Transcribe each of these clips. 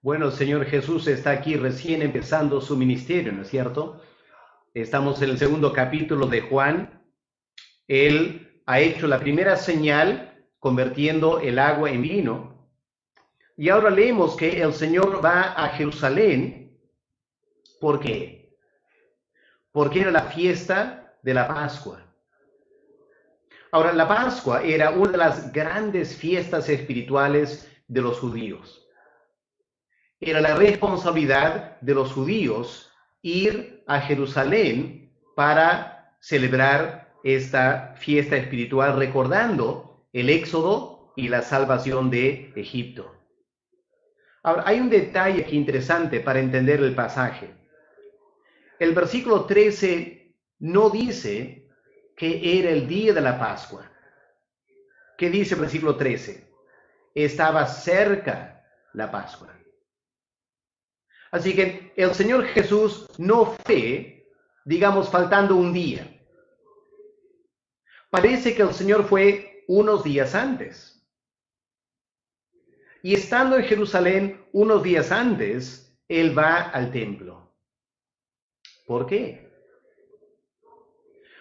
Bueno, el Señor Jesús está aquí recién empezando su ministerio, ¿no es cierto? Estamos en el segundo capítulo de Juan. Él ha hecho la primera señal convirtiendo el agua en vino. Y ahora leemos que el Señor va a Jerusalén. ¿Por qué? Porque era la fiesta de la Pascua. Ahora, la Pascua era una de las grandes fiestas espirituales de los judíos. Era la responsabilidad de los judíos ir a Jerusalén para celebrar esta fiesta espiritual, recordando el éxodo y la salvación de Egipto. Ahora, hay un detalle aquí interesante para entender el pasaje. El versículo 13 no dice que era el día de la Pascua. ¿Qué dice el versículo 13? Estaba cerca la Pascua. Así que el Señor Jesús no fue, digamos, faltando un día. Parece que el Señor fue unos días antes. Y estando en Jerusalén unos días antes, Él va al templo. ¿Por qué?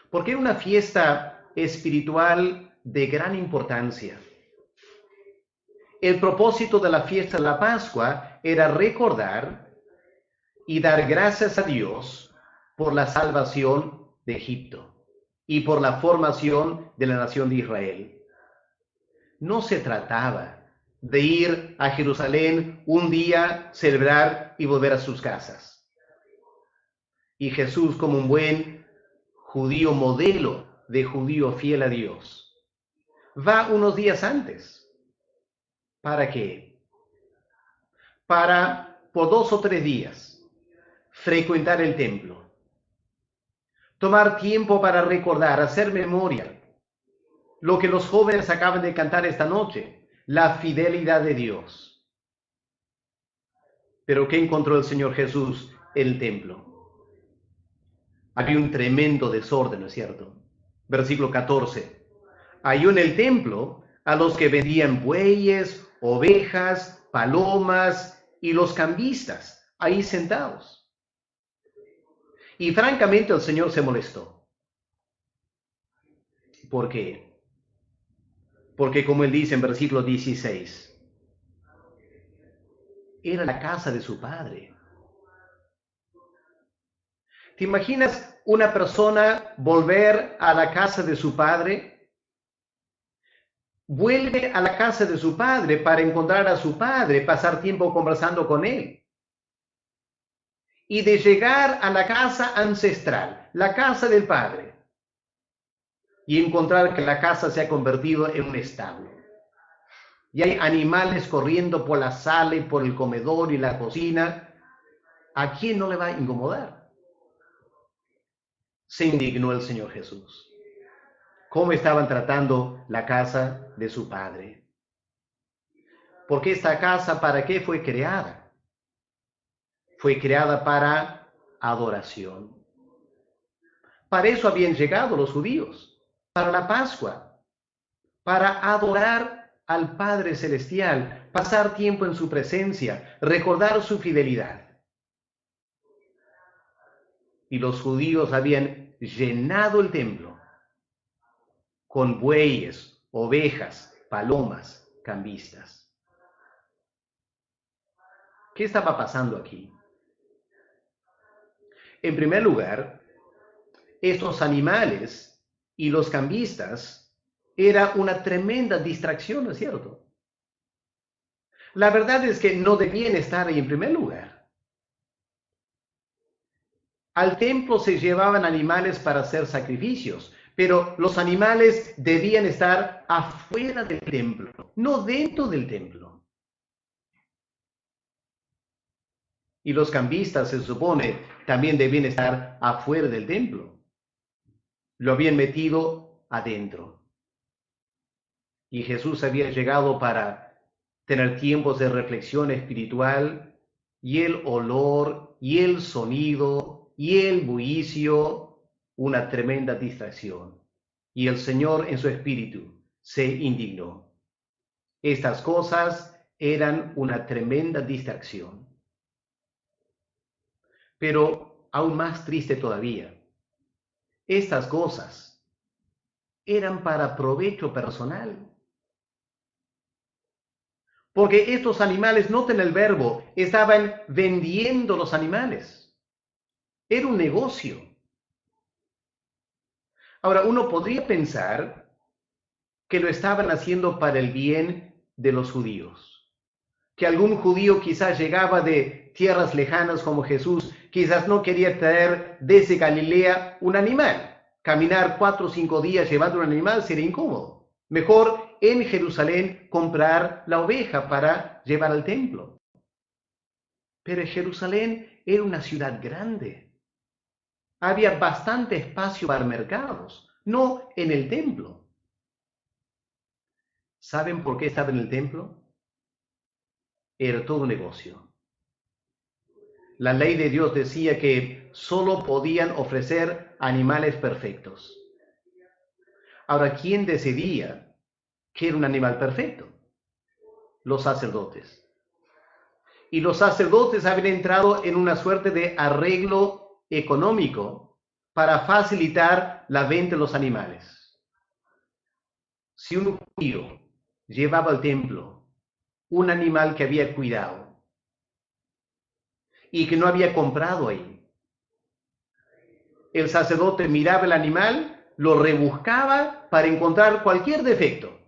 Porque era una fiesta espiritual de gran importancia. El propósito de la fiesta de la Pascua era recordar y dar gracias a Dios por la salvación de Egipto y por la formación de la nación de Israel. No se trataba de ir a Jerusalén un día, celebrar y volver a sus casas. Y Jesús, como un buen judío modelo de judío fiel a Dios, va unos días antes. ¿Para qué? Para, por 2 o 3 días, frecuentar el templo. Tomar tiempo para recordar, hacer memoria. Lo que los jóvenes acaban de cantar esta noche, la fidelidad de Dios. Pero ¿qué encontró el Señor Jesús en el templo? Había un tremendo desorden, ¿no es cierto? Versículo 14. Halló en el templo a los que vendían bueyes, ovejas, palomas y los cambistas ahí sentados. Y francamente el Señor se molestó. ¿Por qué? Porque como él dice en versículo 16, era la casa de su padre. ¿Te imaginas una persona volver a la casa de su padre? Vuelve a la casa de su padre para encontrar a su padre, pasar tiempo conversando con él. Y de llegar a la casa ancestral, la casa del padre, y encontrar que la casa se ha convertido en un establo. Y hay animales corriendo por la sala y por el comedor y la cocina. ¿A quién no le va a incomodar? Se indignó el Señor Jesús. ¿Cómo estaban tratando la casa de su padre? Porque esta casa, ¿para qué fue creada? Fue creada para adoración. Para eso habían llegado los judíos, para la Pascua, para adorar al Padre Celestial, pasar tiempo en su presencia, recordar su fidelidad. Y los judíos habían llenado el templo con bueyes, ovejas, palomas, cambistas. ¿Qué estaba pasando aquí? En primer lugar, estos animales y los cambistas era una tremenda distracción, ¿no es cierto? La verdad es que no debían estar ahí en primer lugar. Al templo se llevaban animales para hacer sacrificios, pero los animales debían estar afuera del templo, no dentro del templo. Y los cambistas, se supone, también debían estar afuera del templo. Lo habían metido adentro. Y Jesús había llegado para tener tiempos de reflexión espiritual, y el olor, y el sonido, y el bullicio, una tremenda distracción. Y el Señor en su espíritu se indignó. Estas cosas eran una tremenda distracción. Pero aún más triste todavía, estas cosas eran para provecho personal. Porque estos animales, noten el verbo, estaban vendiendo los animales. Era un negocio. Ahora, uno podría pensar que lo estaban haciendo para el bien de los judíos. Que algún judío quizás llegaba de tierras lejanas como Jesús, quizás no quería traer desde Galilea un animal. Caminar 4 o 5 días llevando un animal sería incómodo. Mejor en Jerusalén comprar la oveja para llevar al templo. Pero Jerusalén era una ciudad grande. Había bastante espacio para mercados, no en el templo. ¿Saben por qué estaba en el templo? Era todo un negocio. La ley de Dios decía que solo podían ofrecer animales perfectos. Ahora, ¿quién decidía que era un animal perfecto? Los sacerdotes. Y los sacerdotes habían entrado en una suerte de arreglo económico para facilitar la venta de los animales. Si un judío llevaba al templo un animal que había cuidado y que no había comprado ahí, el sacerdote miraba el animal, lo rebuscaba para encontrar cualquier defecto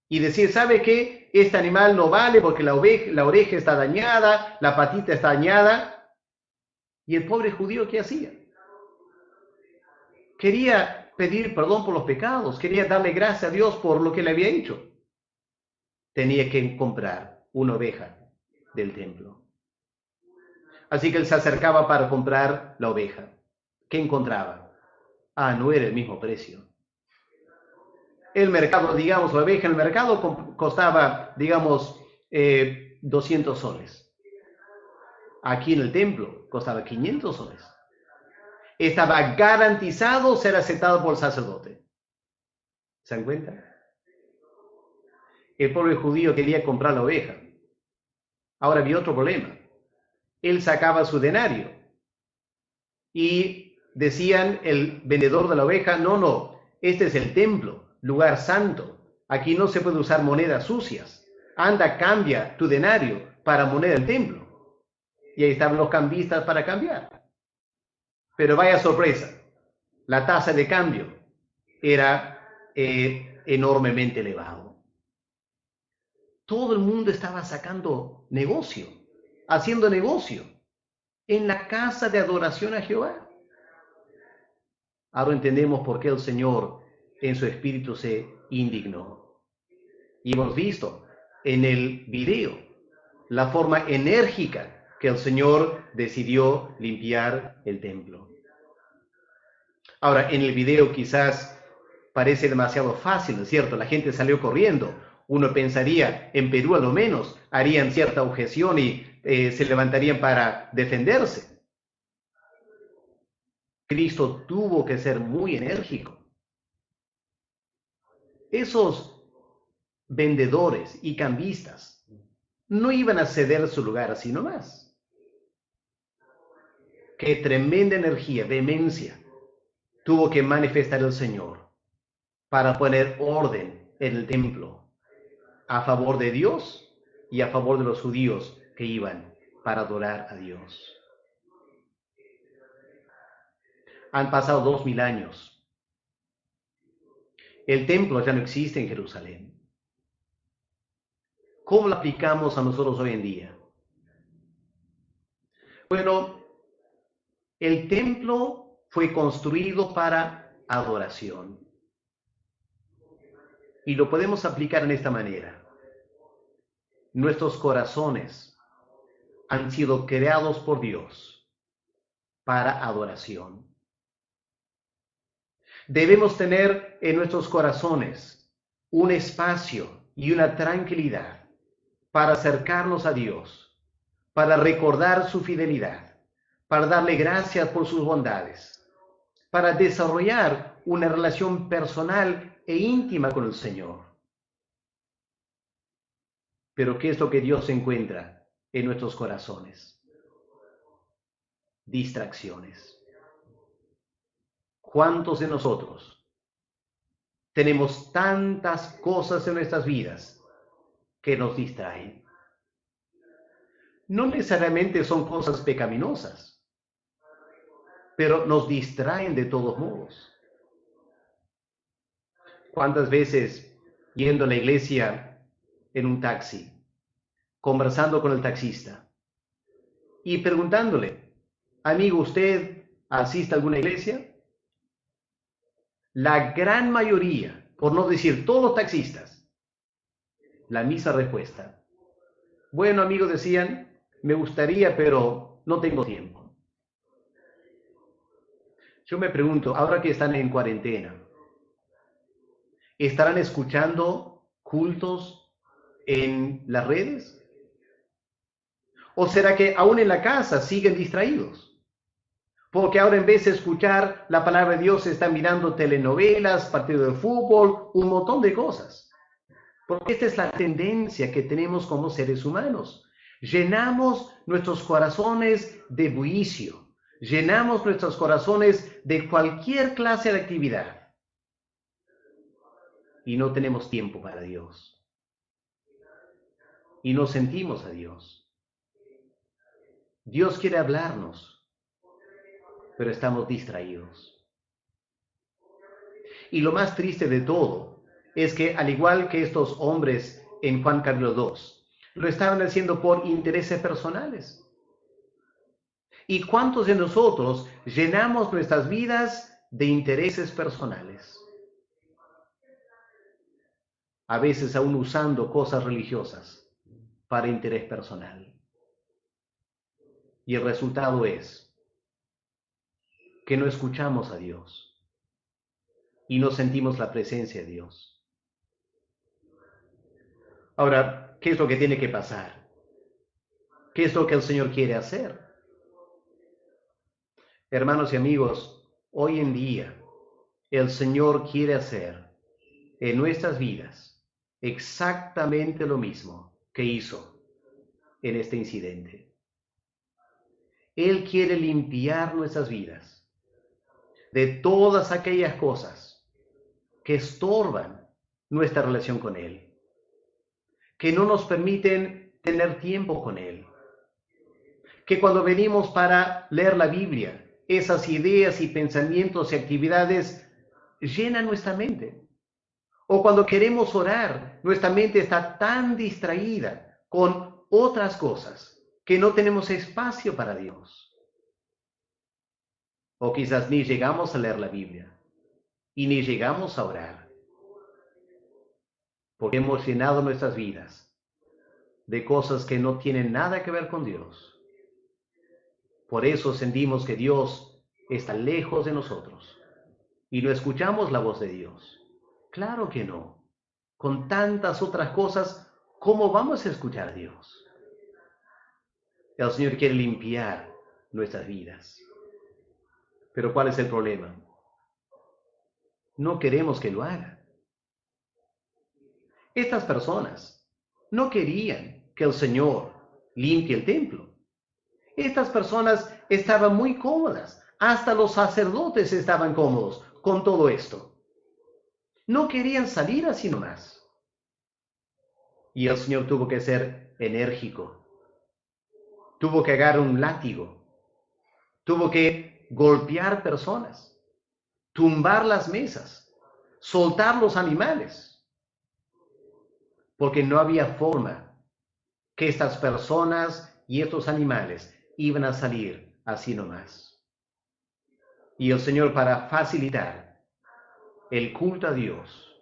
y decir, ¿sabe qué? Este animal no vale porque la oreja está dañada, la patita está dañada. ¿Y el pobre judío qué hacía? Quería pedir perdón por los pecados, quería darle gracias a Dios por lo que le había hecho. Tenía que comprar una oveja del templo. Así que él se acercaba para comprar la oveja. ¿Qué encontraba? Ah, no era el mismo precio. El mercado, digamos, la oveja en el mercado costaba, digamos, 200 soles. Aquí en el templo costaba 500 soles. Estaba garantizado ser aceptado por el sacerdote. ¿Se dan cuenta? El pobre judío quería comprar la oveja. Ahora había otro problema. Él sacaba su denario y decían el vendedor de la oveja, no, este es el templo, lugar santo. Aquí no se puede usar monedas sucias. Anda, cambia tu denario para moneda del templo. Y ahí estaban los cambistas para cambiar. Pero vaya sorpresa, la tasa de cambio era enormemente elevado. Todo el mundo estaba sacando negocio, haciendo negocio en la casa de adoración a Jehová. Ahora entendemos por qué el Señor en su espíritu se indignó. Y hemos visto en el video la forma enérgica que el Señor decidió limpiar el templo. Ahora, en el video quizás parece demasiado fácil, ¿no es cierto? La gente salió corriendo. Uno pensaría, en Perú a lo menos, harían cierta objeción y se levantarían para defenderse. Cristo tuvo que ser muy enérgico. Esos vendedores y cambistas no iban a ceder su lugar así nomás. Qué tremenda energía, vehemencia tuvo que manifestar el Señor para poner orden en el templo a favor de Dios y a favor de los judíos que iban para adorar a Dios. Han pasado 2000 años. El templo ya no existe en Jerusalén. ¿Cómo lo aplicamos a nosotros hoy en día? Bueno, el templo fue construido para adoración. Y lo podemos aplicar en esta manera. Nuestros corazones han sido creados por Dios para adoración. Debemos tener en nuestros corazones un espacio y una tranquilidad para acercarnos a Dios, para recordar su fidelidad, para darle gracias por sus bondades, para desarrollar una relación personal e íntima con el Señor. Pero ¿qué es lo que Dios encuentra en nuestros corazones? Distracciones. ¿Cuántos de nosotros tenemos tantas cosas en nuestras vidas que nos distraen? No necesariamente son cosas pecaminosas, pero nos distraen de todos modos. ¿Cuántas veces yendo a la iglesia en un taxi, conversando con el taxista y preguntándole, amigo, ¿usted asiste a alguna iglesia? La gran mayoría, por no decir todos los taxistas, la misma respuesta. Bueno, amigos, decían, me gustaría, pero no tengo tiempo. Yo me pregunto, ahora que están en cuarentena, ¿estarán escuchando cultos en las redes? ¿O será que aún en la casa siguen distraídos? Porque ahora en vez de escuchar la palabra de Dios están mirando telenovelas, partidos de fútbol, un montón de cosas. Porque esta es la tendencia que tenemos como seres humanos. Llenamos nuestros corazones de bullicio, llenamos nuestros corazones de cualquier clase de actividad y no tenemos tiempo para Dios. Y no sentimos a Dios. Dios quiere hablarnos, pero estamos distraídos. Y lo más triste de todo es que, al igual que estos hombres en Juan capítulo 2, lo estaban haciendo por intereses personales. ¿Y cuántos de nosotros llenamos nuestras vidas de intereses personales? A veces aún usando cosas religiosas para interés personal. Y el resultado es que no escuchamos a Dios y no sentimos la presencia de Dios. Ahora, ¿qué es lo que tiene que pasar? ¿Qué es lo que el Señor quiere hacer? Hermanos y amigos, hoy en día el Señor quiere hacer en nuestras vidas exactamente lo mismo que hizo en este incidente. Él quiere limpiar nuestras vidas de todas aquellas cosas que estorban nuestra relación con Él, que no nos permiten tener tiempo con Él, que cuando venimos para leer la Biblia, esas ideas y pensamientos y actividades llenan nuestra mente. O cuando queremos orar, nuestra mente está tan distraída con otras cosas que no tenemos espacio para Dios. O quizás ni llegamos a leer la Biblia y ni llegamos a orar, porque hemos llenado nuestras vidas de cosas que no tienen nada que ver con Dios. Por eso sentimos que Dios está lejos de nosotros y no escuchamos la voz de Dios. Claro que no. Con tantas otras cosas, ¿cómo vamos a escuchar a Dios? El Señor quiere limpiar nuestras vidas. Pero ¿cuál es el problema? No queremos que lo haga. Estas personas no querían que el Señor limpie el templo. Estas personas estaban muy cómodas. Hasta los sacerdotes estaban cómodos con todo esto. No querían salir así nomás. Y el Señor tuvo que ser enérgico. Tuvo que agarrar un látigo. Tuvo que golpear personas, tumbar las mesas, soltar los animales. Porque no había forma que estas personas y estos animales iban a salir así nomás. Y el Señor, para facilitar el culto a Dios,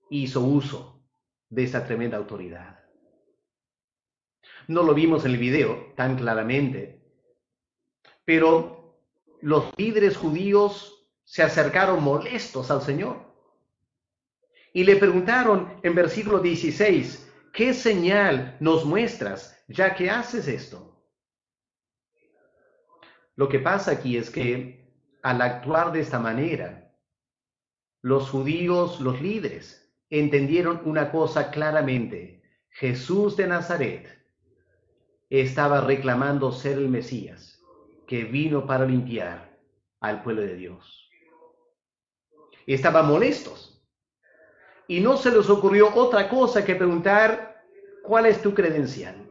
hizo uso de esa tremenda autoridad. No lo vimos en el video tan claramente, pero los líderes judíos se acercaron molestos al Señor y le preguntaron en versículo 16, ¿qué señal nos muestras ya que haces esto? Lo que pasa aquí es que al actuar de esta manera, los judíos, los líderes, entendieron una cosa claramente. Jesús de Nazaret estaba reclamando ser el Mesías, que vino para limpiar al pueblo de Dios. Estaban molestos y no se les ocurrió otra cosa que preguntar: ¿cuál es tu credencial?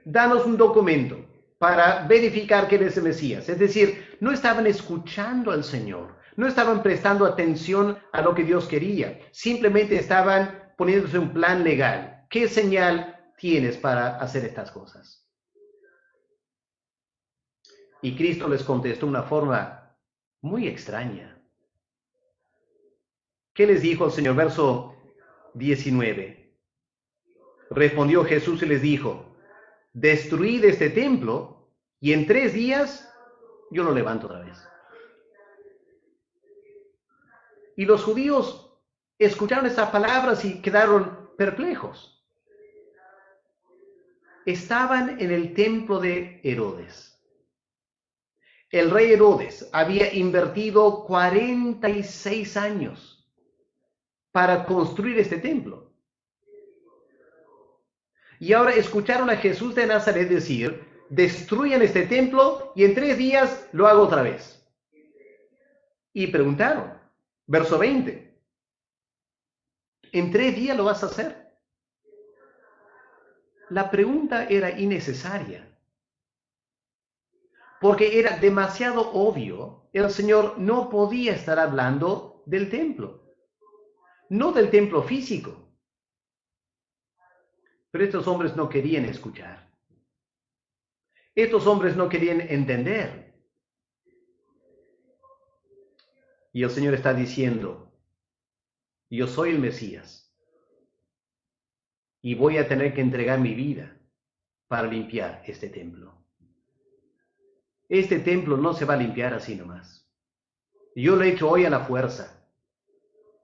Danos un documento para verificar que eres el Mesías. Es decir, no estaban escuchando al Señor, no estaban prestando atención a lo que Dios quería, simplemente estaban poniéndose un plan legal. ¿Qué señal tienes para hacer estas cosas? Y Cristo les contestó de una forma muy extraña. ¿Qué les dijo el Señor? Verso 19. Respondió Jesús y les dijo: destruid este templo y en 3 días yo lo levanto otra vez. Y los judíos escucharon estas palabras y quedaron perplejos. Estaban en el templo de Herodes. El rey Herodes había invertido 46 años para construir este templo. Y ahora escucharon a Jesús de Nazaret decir: destruyan este templo y en 3 días lo hago otra vez. Y preguntaron, verso 20, ¿en 3 días lo vas a hacer? La pregunta era innecesaria, porque era demasiado obvio. El Señor no podía estar hablando del templo, no del templo físico. Pero estos hombres no querían escuchar. Estos hombres no querían entender. Y el Señor está diciendo: yo soy el Mesías y voy a tener que entregar mi vida para limpiar este templo. Este templo no se va a limpiar así nomás. Yo lo he hecho hoy a la fuerza,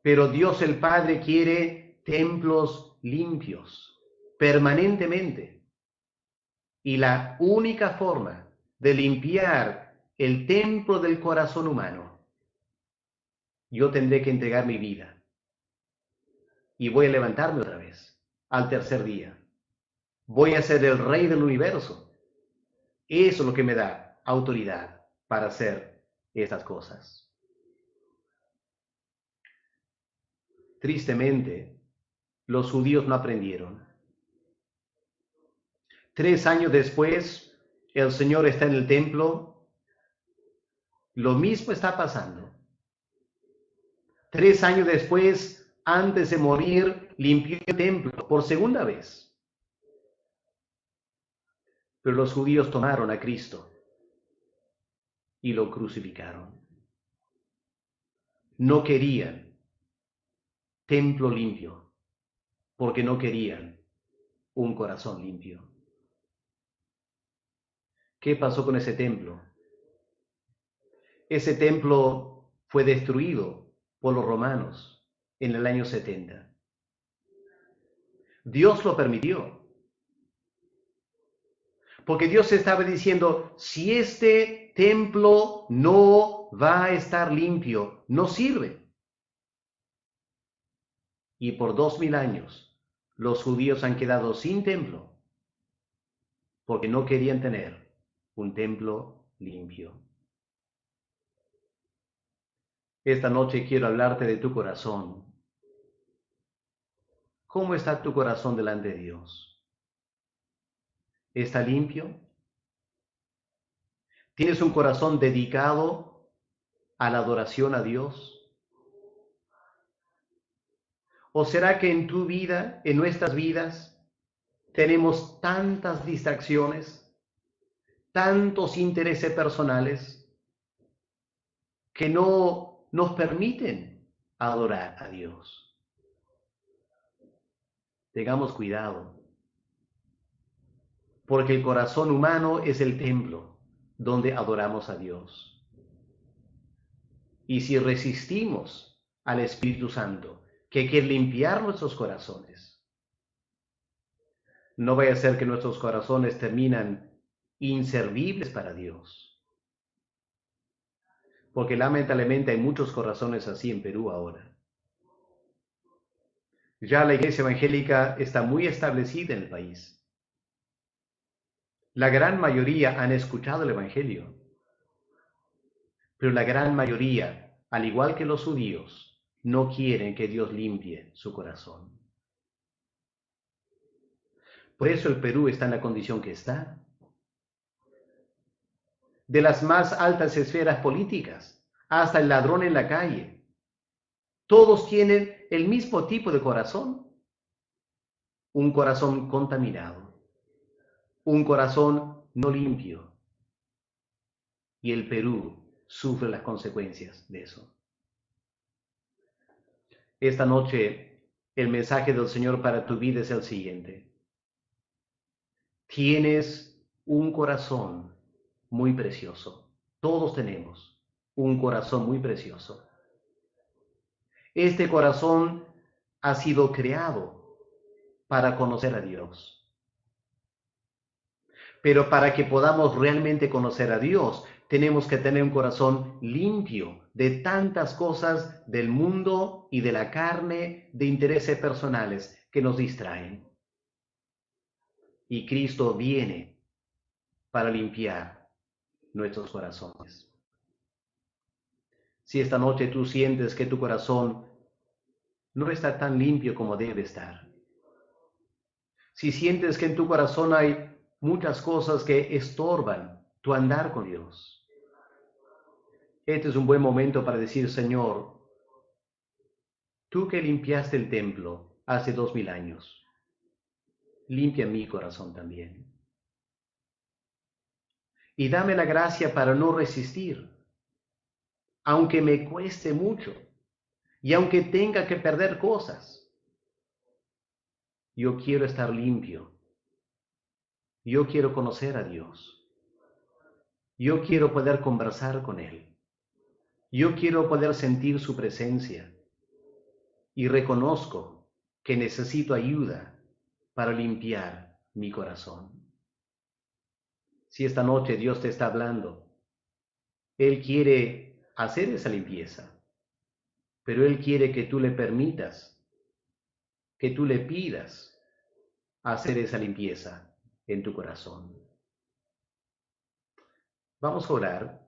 pero Dios el Padre quiere templos limpios permanentemente. Y la única forma de limpiar el templo del corazón humano, yo tendré que entregar mi vida. Y voy a levantarme otra vez al 3er día. Voy a ser el rey del universo. Eso es lo que me da autoridad para hacer estas cosas. Tristemente, los judíos no aprendieron. 3 años después, el Señor está en el templo. Lo mismo está pasando. 3 años después, antes de morir, limpió el templo por segunda vez. Pero los judíos tomaron a Cristo y lo crucificaron. No querían templo limpio, porque no querían un corazón limpio. ¿Qué pasó con ese templo? Ese templo fue destruido por los romanos en el año 70. Dios lo permitió, porque Dios estaba diciendo: si este templo no va a estar limpio, no sirve. Y por 2000 años los judíos han quedado sin templo, porque no querían tener un templo limpio. Esta noche quiero hablarte de tu corazón. ¿Cómo está tu corazón delante de Dios? ¿Está limpio? ¿Tienes un corazón dedicado a la adoración a Dios? ¿O será que en tu vida, en nuestras vidas, tenemos tantas distracciones, tantos intereses personales, que no nos permiten adorar a Dios? Tengamos cuidado, porque el corazón humano es el templo donde adoramos a Dios. Y si resistimos al Espíritu Santo, que quiere limpiar nuestros corazones, no vaya a ser que nuestros corazones terminan inservibles para Dios. Porque lamentablemente hay muchos corazones así en Perú ahora. Ya la iglesia evangélica está muy establecida en el país. La gran mayoría han escuchado el Evangelio, pero la gran mayoría, al igual que los judíos, no quieren que Dios limpie su corazón. Por eso el Perú está en la condición que está. De las más altas esferas políticas hasta el ladrón en la calle, todos tienen el mismo tipo de corazón. Un corazón contaminado, un corazón no limpio. Y el Perú sufre las consecuencias de eso. Esta noche, el mensaje del Señor para tu vida es el siguiente. Tienes un corazón muy precioso. Todos tenemos un corazón muy precioso. Este corazón ha sido creado para conocer a Dios. Pero para que podamos realmente conocer a Dios, tenemos que tener un corazón limpio de tantas cosas del mundo y de la carne, de intereses personales que nos distraen. Y Cristo viene para limpiar nuestros corazones. Si esta noche tú sientes que tu corazón no está tan limpio como debe estar, si sientes que en tu corazón hay muchas cosas que estorban tu andar con Dios, este es un buen momento para decir, Señor, tú que limpiaste el templo hace 2000 años, limpia mi corazón también. Y dame la gracia para no resistir, aunque me cueste mucho y aunque tenga que perder cosas. Yo quiero estar limpio. Yo quiero conocer a Dios. Yo quiero poder conversar con Él. Yo quiero poder sentir su presencia. Y reconozco que necesito ayuda para limpiar mi corazón. Si esta noche Dios te está hablando, Él quiere hacer esa limpieza, pero Él quiere que tú le permitas, que tú le pidas hacer esa limpieza en tu corazón. Vamos a orar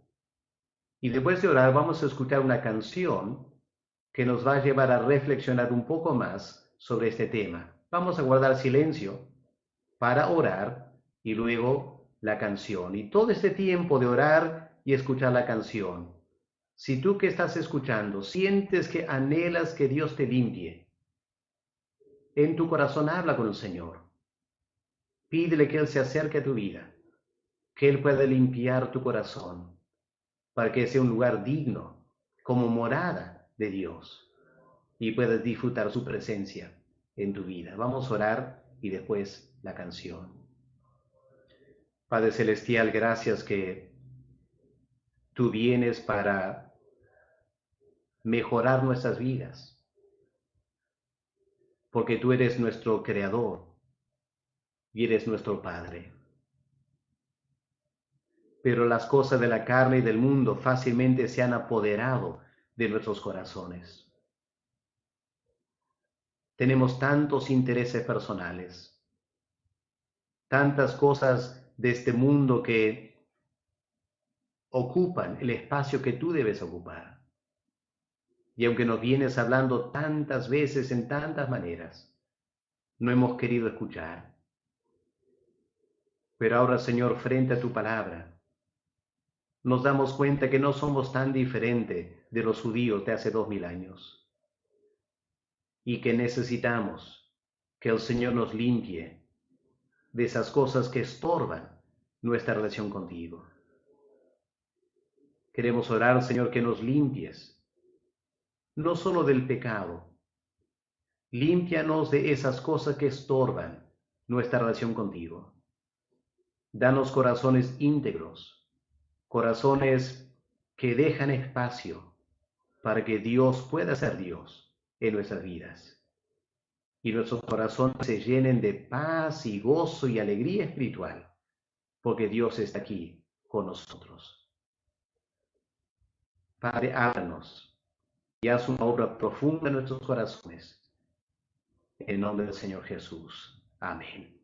y después de orar vamos a escuchar una canción que nos va a llevar a reflexionar un poco más sobre este tema. Vamos a guardar silencio para orar y luego la canción. Y todo este tiempo de orar y escuchar la canción, si tú que estás escuchando sientes que anhelas que Dios te limpie, en tu corazón habla con el Señor. Pídele que Él se acerque a tu vida, que Él pueda limpiar tu corazón, para que sea un lugar digno, como morada de Dios, y puedas disfrutar su presencia en tu vida. Vamos a orar y después la canción. Padre Celestial, gracias que tú vienes para mejorar nuestras vidas, porque tú eres nuestro Creador y eres nuestro Padre. Pero las cosas de la carne y del mundo fácilmente se han apoderado de nuestros corazones. Tenemos tantos intereses personales, tantas cosas de este mundo que ocupan el espacio que tú debes ocupar. Y aunque nos vienes hablando tantas veces en tantas maneras, no hemos querido escuchar. Pero ahora, Señor, frente a tu palabra, nos damos cuenta que no somos tan diferentes de los judíos de hace 2000 años y que necesitamos que el Señor nos limpie de esas cosas que estorban nuestra relación contigo. Queremos orar, Señor, que nos limpies, no solo del pecado, límpianos de esas cosas que estorban nuestra relación contigo. Danos corazones íntegros, corazones que dejan espacio para que Dios pueda ser Dios en nuestras vidas. Y nuestros corazones se llenen de paz y gozo y alegría espiritual, porque Dios está aquí con nosotros. Padre, háblanos y haz una obra profunda en nuestros corazones, En el nombre del Señor Jesús. Amén.